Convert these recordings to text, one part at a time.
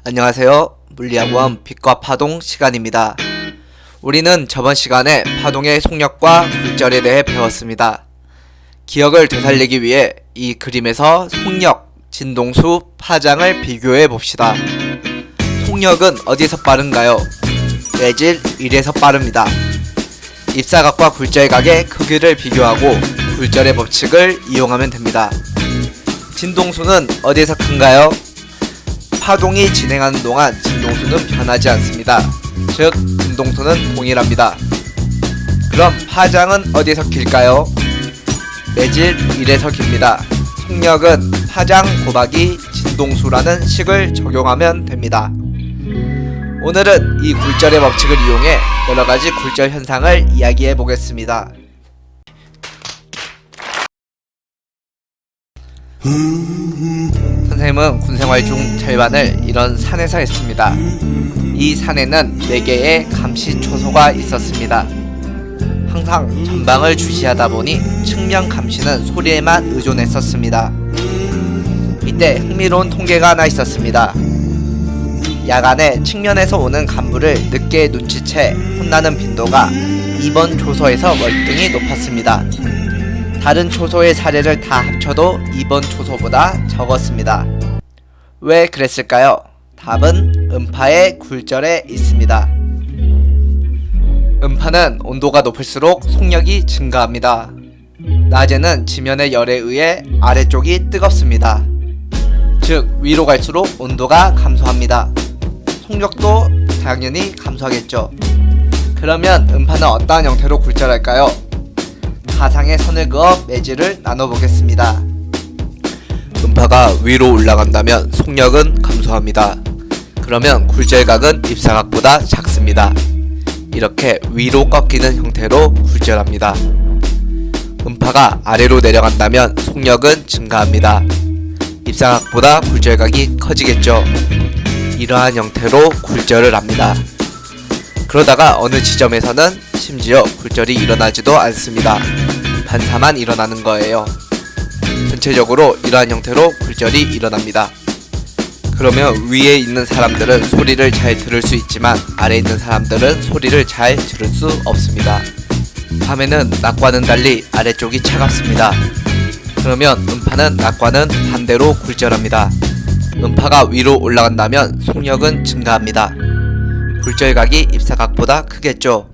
안녕하세요. 물리학원 빛과 파동 시간입니다. 우리는 저번 시간에 파동의 속력과 굴절에 대해 배웠습니다. 기억을 되살리기 위해 이 그림에서 속력, 진동수, 파장을 비교해 봅시다. 속력은 어디서 빠른가요? 매질 1에서 빠릅니다. 입사각과 굴절각의 크기를 비교하고 굴절의 법칙을 이용하면 됩니다. 진동수는 어디에서 큰가요? 파동이 진행하는 동안 진동수는 변하지 않습니다. 즉, 진동수는 동일합니다. 그럼 파장은 어디에서 길까요? 매질 1에서 깁니다. 속력은 파장 곱하기 진동수라는 식을 적용하면 됩니다. 오늘은 이 굴절의 법칙을 이용해 여러가지 굴절 현상을 이야기해 보겠습니다. 선생님은 군생활 중 절반을 이런 산에서 했습니다. 이 산에는 4개의 감시 초소가 있었습니다. 항상 전방을 주시하다 보니 측면 감시는 소리에만 의존했었습니다. 이때 흥미로운 통계가 하나 있었습니다. 야간에 측면에서 오는 간부를 늦게 눈치채 혼나는 빈도가 2번 초소에서 월등히 높았습니다. 다른 초소의 사례를 다 합쳐도 2번 초소보다 적었습니다. 왜 그랬을까요? 답은 음파의 굴절에 있습니다. 음파는 온도가 높을수록 속력이 증가합니다. 낮에는 지면의 열에 의해 아래쪽이 뜨겁습니다. 즉, 위로 갈수록 온도가 감소합니다. 속력도 당연히 감소하겠죠. 그러면 음파는 어떠한 형태로 굴절할까요? 가상의 선을 그어 매질을 나눠보겠습니다. 음파가 위로 올라간다면 속력은 감소합니다. 그러면 굴절각은 입사각보다 작습니다. 이렇게 위로 꺾이는 형태로 굴절합니다. 음파가 아래로 내려간다면 속력은 증가합니다. 입사각보다 굴절각이 커지겠죠. 이러한 형태로 굴절을 합니다. 그러다가 어느 지점에서는 심지어 굴절이 일어나지도 않습니다. 반사만 일어나는 거예요. 전체적으로 이러한 형태로 굴절이 일어납니다. 그러면 위에 있는 사람들은 소리를 잘 들을 수 있지만 아래에 있는 사람들은 소리를 잘 들을 수 없습니다. 밤에는 낮과는 달리 아래쪽이 차갑습니다. 그러면 음파는 낮과는 반대로 굴절합니다. 음파가 위로 올라간다면 속력은 증가합니다. 굴절각이 입사각보다 크겠죠.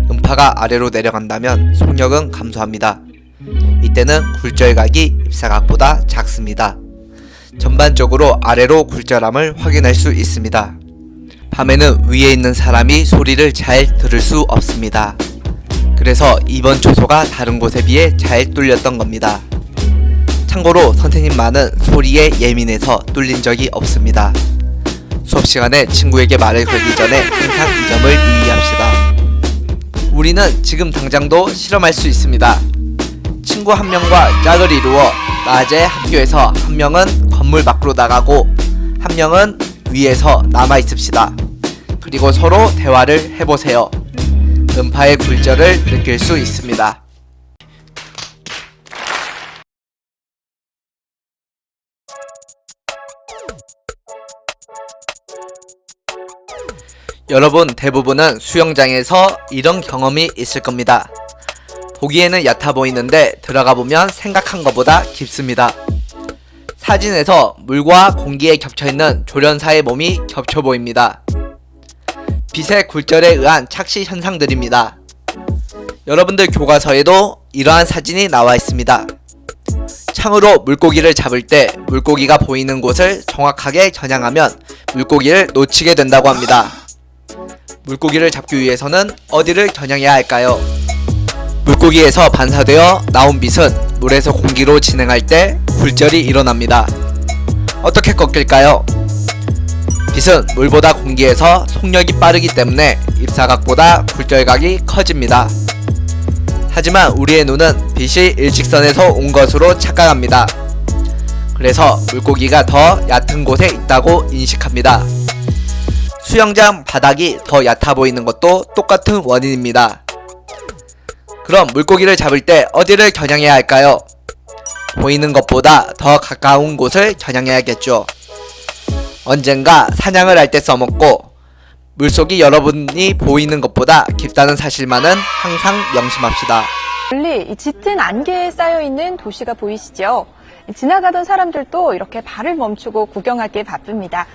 음파가 아래로 내려간다면 속력은 감소합니다. 이때는 굴절각이 입사각보다 작습니다. 전반적으로 아래로 굴절함을 확인할 수 있습니다. 밤에는 위에 있는 사람이 소리를 잘 들을 수 없습니다. 그래서 2번 초소가 다른 곳에 비해 잘 뚫렸던 겁니다. 참고로 선생님만은 소리에 예민해서 뚫린 적이 없습니다. 수업시간에 친구에게 말을 걸기 전에 항상 이 점을 유의합시다. 우리는 지금 당장도 실험할 수 있습니다. 친구 한 명과 짝을 이루어 낮에 학교에서 한 명은 건물 밖으로 나가고 한 명은 위에서 남아 있읍시다. 그리고 서로 대화를 해보세요. 음파의 굴절을 느낄 수 있습니다. 여러분 대부분은 수영장에서 이런 경험이 있을 겁니다. 보기에는 얕아 보이는데 들어가 보면 생각한 것보다 깊습니다. 사진에서 물과 공기에 겹쳐있는 조련사의 몸이 겹쳐 보입니다. 빛의 굴절에 의한 착시 현상들입니다. 여러분들 교과서에도 이러한 사진이 나와 있습니다. 창으로 물고기를 잡을 때 물고기가 보이는 곳을 정확하게 겨냥하면 물고기를 놓치게 된다고 합니다. 물고기를 잡기 위해서는 어디를 겨냥해야 할까요? 물고기에서 반사되어 나온 빛은 물에서 공기로 진행할 때 굴절이 일어납니다. 어떻게 꺾일까요? 빛은 물보다 공기에서 속력이 빠르기 때문에 입사각보다 굴절각이 커집니다. 하지만 우리의 눈은 빛이 일직선에서 온 것으로 착각합니다. 그래서 물고기가 더 얕은 곳에 있다고 인식합니다. 수영장 바닥이 더 얕아 보이는 것도 똑같은 원인입니다. 그럼 물고기를 잡을 때 어디를 겨냥해야 할까요? 보이는 것보다 더 가까운 곳을 겨냥해야겠죠. 언젠가 사냥을 할 때 써먹고 물속이 여러분이 보이는 것보다 깊다는 사실만은 항상 명심합시다. 멀리 이 짙은 안개에 쌓여있는 도시가 보이시죠? 지나가던 사람들도 이렇게 발을 멈추고 구경하기에 바쁩니다.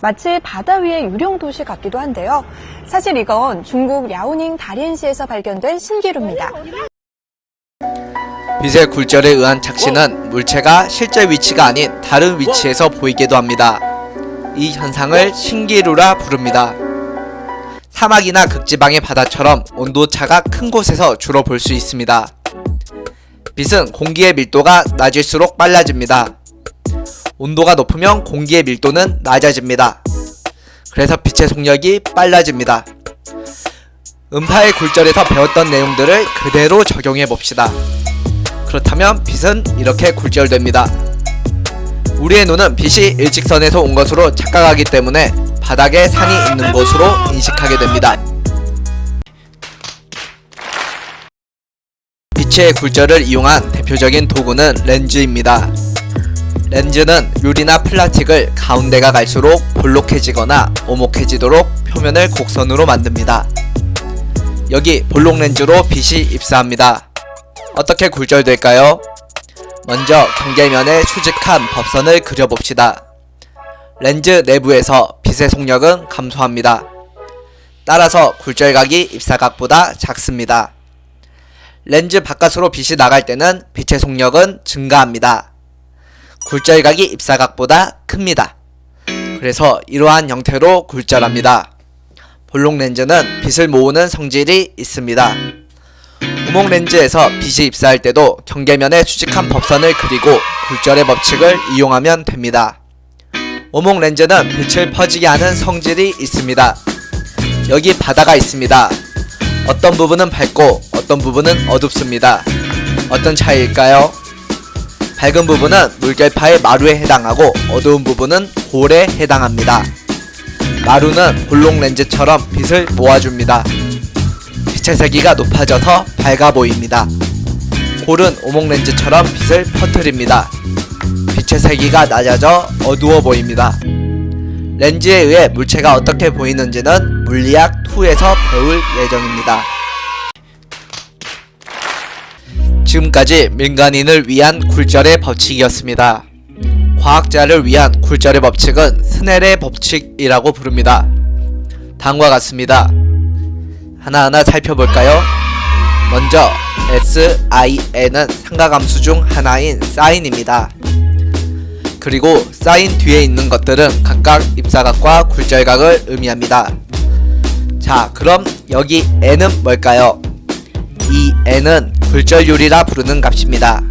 마치 바다 위의 유령 도시 같기도 한데요. 사실 이건 중국 야오닝 다리엔시에서 발견된 신기루입니다. 빛의 굴절에 의한 착시는 물체가 실제 위치가 아닌 다른 위치에서 보이기도 합니다. 이 현상을 신기루라 부릅니다. 사막이나 극지방의 바다처럼 온도차가 큰 곳에서 주로 볼 수 있습니다. 빛은 공기의 밀도가 낮을수록 빨라집니다. 온도가 높으면 공기의 밀도는 낮아집니다. 그래서 빛의 속력이 빨라집니다. 음파의 굴절에서 배웠던 내용들을 그대로 적용해 봅시다. 그렇다면 빛은 이렇게 굴절됩니다. 우리의 눈은 빛이 일직선에서 온 것으로 착각하기 때문에 바닥에 산이 있는 것으로 인식하게 됩니다. 빛의 굴절을 이용한 대표적인 도구는 렌즈입니다. 렌즈는 유리나 플라스틱을 가운데가 갈수록 볼록해지거나 오목해지도록 표면을 곡선으로 만듭니다. 여기 볼록 렌즈로 빛이 입사합니다. 어떻게 굴절될까요? 먼저 경계면에 수직한 법선을 그려봅시다. 렌즈 내부에서 빛의 속력은 감소합니다. 따라서 굴절각이 입사각보다 작습니다. 렌즈 바깥으로 빛이 나갈 때는 빛의 속력은 증가합니다. 굴절각이 입사각보다 큽니다. 그래서 이러한 형태로 굴절합니다. 볼록 렌즈는 빛을 모으는 성질이 있습니다. 우목 렌즈에서 빛이 입사할 때도 경계면에 수직한 법선을 그리고 굴절의 법칙을 이용하면 됩니다. 오목 렌즈는 빛을 퍼지게 하는 성질이 있습니다. 여기 바다가 있습니다. 어떤 부분은 밝고 어떤 부분은 어둡습니다. 어떤 차이일까요? 밝은 부분은 물결파의 마루에 해당하고 어두운 부분은 골에 해당합니다. 마루는 볼록 렌즈처럼 빛을 모아줍니다. 빛의 세기가 높아져서 밝아 보입니다. 골은 오목 렌즈처럼 빛을 퍼뜨립니다. 빛의 세기가 낮아져 어두워 보입니다. 렌즈에 의해 물체가 어떻게 보이는지는 물리학 2에서 배울 예정입니다. 지금까지 민간인을 위한 굴절의 법칙이었습니다. 과학자를 위한 굴절의 법칙은 스넬의 법칙이라고 부릅니다. 다음과 같습니다. 하나하나 살펴볼까요? 먼저 SIN은 상가함수 중 하나인 사인입니다. 그리고 사인 뒤에 있는 것들은 각각 입사각과 굴절각을 의미합니다. 자, 그럼 여기 N은 뭘까요? 이 N은 굴절율이라 부르는 값입니다.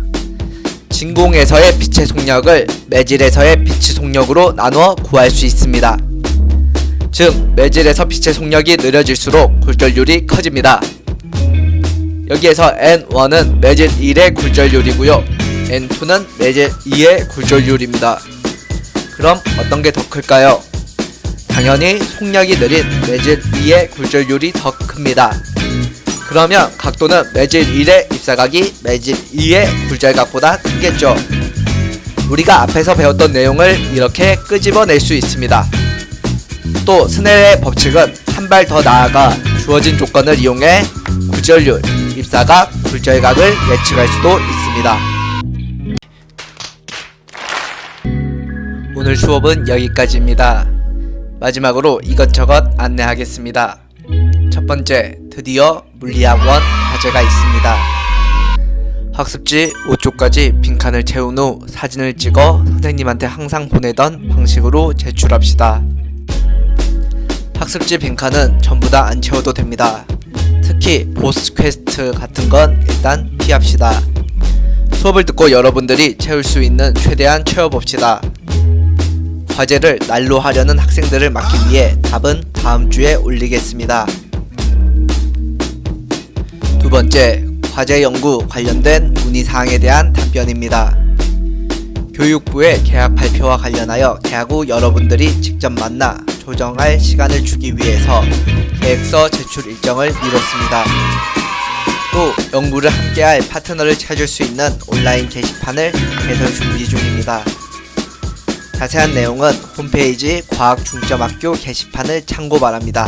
진공에서의 빛의 속력을 매질에서의 빛의 속력으로 나누어 구할 수 있습니다. 즉, 매질에서 빛의 속력이 느려질수록 굴절율이 커집니다. 여기에서 N1은 매질 1의 굴절율이고요. N2는 매질 2의 굴절율입니다. 그럼 어떤 게 더 클까요? 당연히 속력이 느린 매질 2의 굴절율이 더 큽니다. 그러면 각도는 매질 1의 입사각이 매질 2의 굴절각보다 크겠죠. 우리가 앞에서 배웠던 내용을 이렇게 끄집어낼 수 있습니다. 또 스넬의 법칙은 한 발 더 나아가 주어진 조건을 이용해 굴절율, 입사각, 굴절각을 예측할 수도 있습니다. 오늘 수업은 여기까지입니다. 마지막으로 이것저것 안내하겠습니다. 첫 번째, 드디어 물리학 1 과제가 있습니다. 학습지 5쪽까지 빈칸을 채운 후 사진을 찍어 선생님한테 항상 보내던 방식으로 제출합시다. 학습지 빈칸은 전부 다 안 채워도 됩니다. 특히 보스 퀘스트 같은 건 일단 피합시다. 수업을 듣고 여러분들이 채울 수 있는 최대한 채워봅시다. 과제를 날로 하려는 학생들을 막기 위해 답은 다음 주에 올리겠습니다. 두 번째, 과제 연구 관련된 문의사항에 대한 답변입니다. 교육부의 계약 발표와 관련하여 계약 후 여러분들이 직접 만나 조정할 시간을 주기 위해서 계획서 제출 일정을 미뤘습니다. 또 연구를 함께할 파트너를 찾을 수 있는 온라인 게시판을 개설 준비 중입니다. 자세한 내용은 홈페이지 과학중점학교 게시판을 참고 바랍니다.